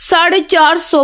450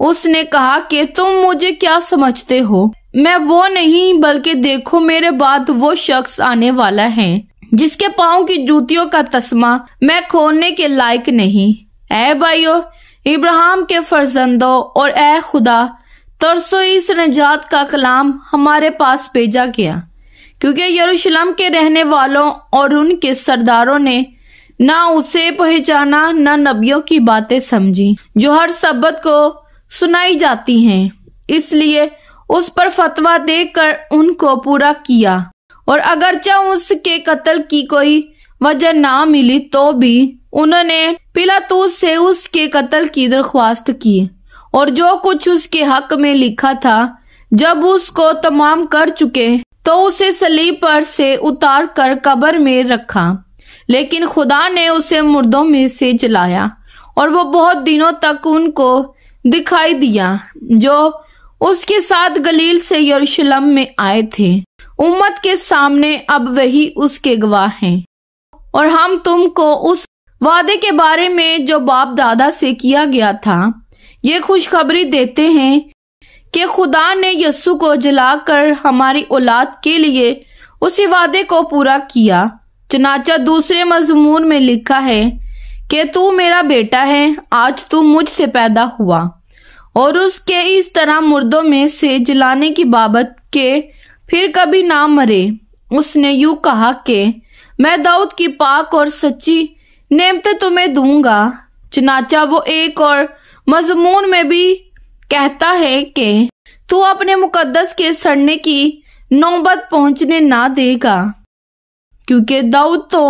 اس نے کہا کہ تم مجھے کیا سمجھتے ہو؟ میں وہ نہیں، بلکہ دیکھو میرے بعد وہ شخص آنے والا ہے جس کے پاؤں کی جوتیوں کا تسمہ میں کھولنے کے لائق نہیں۔ اے بھائیو، ابراہیم کے فرزندوں اور اے خدا، ترسو اس نجات کا کلام ہمارے پاس بھیجا گیا، کیونکہ یروشلم کے رہنے والوں اور ان کے سرداروں نے نہ اسے پہچانا نہ نبیوں کی باتیں سمجھی جو ہر سبت کو سنائی جاتی ہیں، اس لیے اس پر فتویٰ دے کر ان کو پورا کیا، اور اگرچہ اس کے قتل کی کوئی وجہ نہ ملی تو بھی انہوں نے پیلاطس سے اس کے قتل کی درخواست کی، اور جو کچھ اس کے حق میں لکھا تھا جب اس کو تمام کر چکے تو اسے صلیب پر سے اتار کر قبر میں رکھا، لیکن خدا نے اسے مردوں میں سے جلایا، اور وہ بہت دنوں تک ان کو دکھائی دیا جو اس کے ساتھ گلیل سے یروشلم میں آئے تھے۔ امت کے سامنے اب وہی اس کے گواہ ہیں، اور ہم تم کو اس وعدے کے بارے میں جو باپ دادا سے کیا گیا تھا یہ خوشخبری دیتے ہیں کہ خدا نے یسوع کو جلا کر ہماری اولاد کے لیے اسی وعدے کو پورا کیا۔ چنانچہ دوسرے مزمور میں لکھا ہے کہ تو میرا بیٹا ہے، آج تو مجھ سے پیدا ہوا، اور اس کے اس طرح مردوں میں سے جلانے کی بابت کہ پھر کبھی نہ مرے۔ اس نے یوں کہا کہ میں داؤد کی پاک اور سچی نعمتیں تمہیں دوں گا۔ چنانچہ وہ ایک اور مضمون میں بھی کہتا ہے کہ تو اپنے مقدس کے سڑنے کی نوبت پہنچنے نہ دے گا، کیونکہ داؤد تو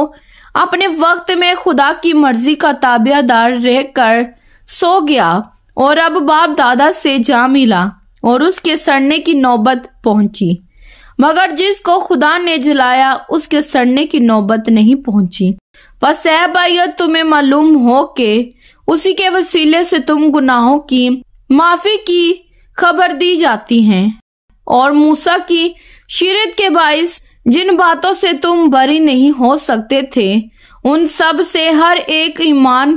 اپنے وقت میں خدا کی مرضی کا تابع دار رہ کر سو گیا، اور اب باپ دادا سے جا ملا اور اس کے سڑنے کی نوبت پہنچی، مگر جس کو خدا نے جلایا اس کے سڑنے کی نوبت نہیں پہنچی۔ بس اے بھائیو، تمہیں معلوم ہو کہ اسی کے وسیلے سے تم گناہوں کی معافی کی خبر دی جاتی ہے، اور موسیٰ کی شریعت کے باعث جن باتوں سے تم بری نہیں ہو سکتے تھے ان سب سے ہر ایک ایمان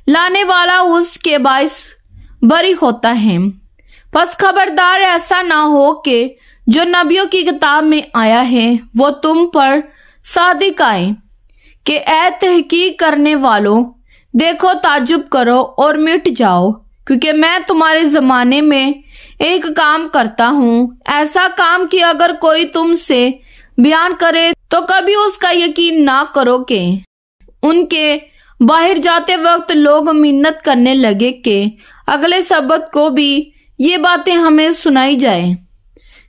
لانے والا اس کے باعث بری ہوتا ہے۔ پس خبردار ایسا نہ ہو کہ جو نبیوں کی کتاب میں آیا ہے وہ تم پر صادق آئے کہ اے تحقیق کرنے والوں، دیکھو تعجب کرو اور مٹ جاؤ، کیونکہ میں تمہارے زمانے میں ایک کام کرتا ہوں، ایسا کام کہ اگر کوئی تم سے بیان کرے تو کبھی اس کا یقین نہ کرو کہ ان کے باہر جاتے وقت لوگ منت کرنے لگے کہ اگلے سبت کو بھی یہ باتیں ہمیں سنائی جائیں۔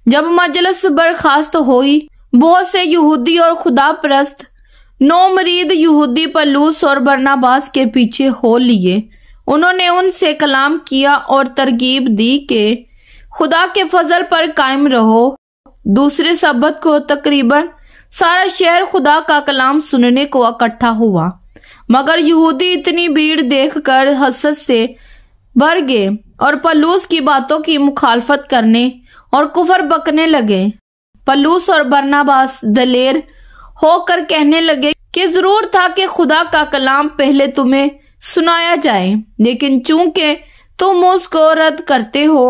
جب مجلس برخاست ہوئی، بہت سے یہودی اور خدا پرست نومرید یہودی پلوس اور برناباس کے پیچھے ہو لیے۔ انہوں نے ان سے کلام کیا اور ترغیب دی کہ خدا کے فضل پر قائم رہو۔ دوسرے سبت کو تقریباً سارا شہر خدا کا کلام سننے کو اکٹھا ہوا، مگر یہودی اتنی بھیڑ دیکھ کر حسد سے بھر گئے اور پلوس کی باتوں کی مخالفت کرنے اور کفر بکنے لگے۔ پلوس اور برناباس دلیر ہو کر کہنے لگے کہ ضرور تھا کہ خدا کا کلام پہلے تمہیں سنایا جائے، لیکن چونکہ تم اس کو رد کرتے ہو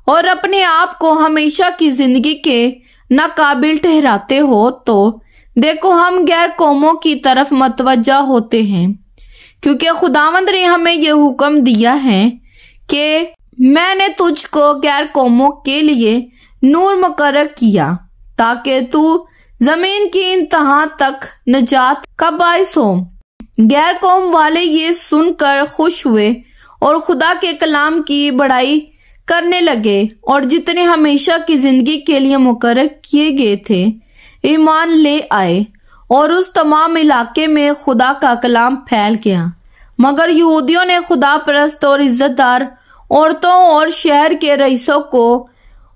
اور اپنے آپ کو ہمیشہ کی زندگی کے ناقابل ٹھہراتے ہو، تو دیکھو ہم غیر قوموں کی طرف متوجہ ہوتے ہیں، کیونکہ خداوند نے ہمیں یہ حکم دیا ہے کہ میں نے تجھ کو غیر قوموں کے لیے نور مقرر کیا تاکہ تو زمین کی انتہا تک نجات کا باعث ہو۔ غیر قوم والے یہ سن کر خوش ہوئے اور خدا کے کلام کی بڑائی کرنے لگے، اور جتنے ہمیشہ کی زندگی کے لیے مقرر کیے گئے تھے ایمان لے آئے، اور اس تمام علاقے میں خدا کا کلام پھیل گیا۔ مگر یہودیوں نے خدا پرست اور عزت دار عورتوں اور شہر کے رئیسوں کو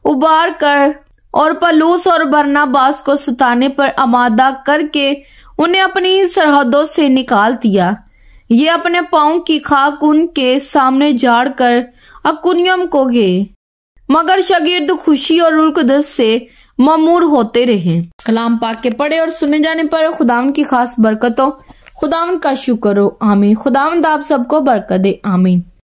ابھار کر اور پلوس اور برناباس کو ستانے پر آمادہ کر کے انہیں اپنی سرحدوں سے نکال دیا۔ یہ اپنے پاؤں کی خاک ان کے سامنے جھاڑ کر اکنیوم کو گئے، مگر شاگرد خوشی اور روح القدس سے معمور ہوتے رہے۔ کلام پاک کے پڑھے اور سنے جانے پر خداوند کی خاص برکتوں، خداوند کا شکر ہو، آمین۔ خداوند آپ سب کو برکت دے، آمین۔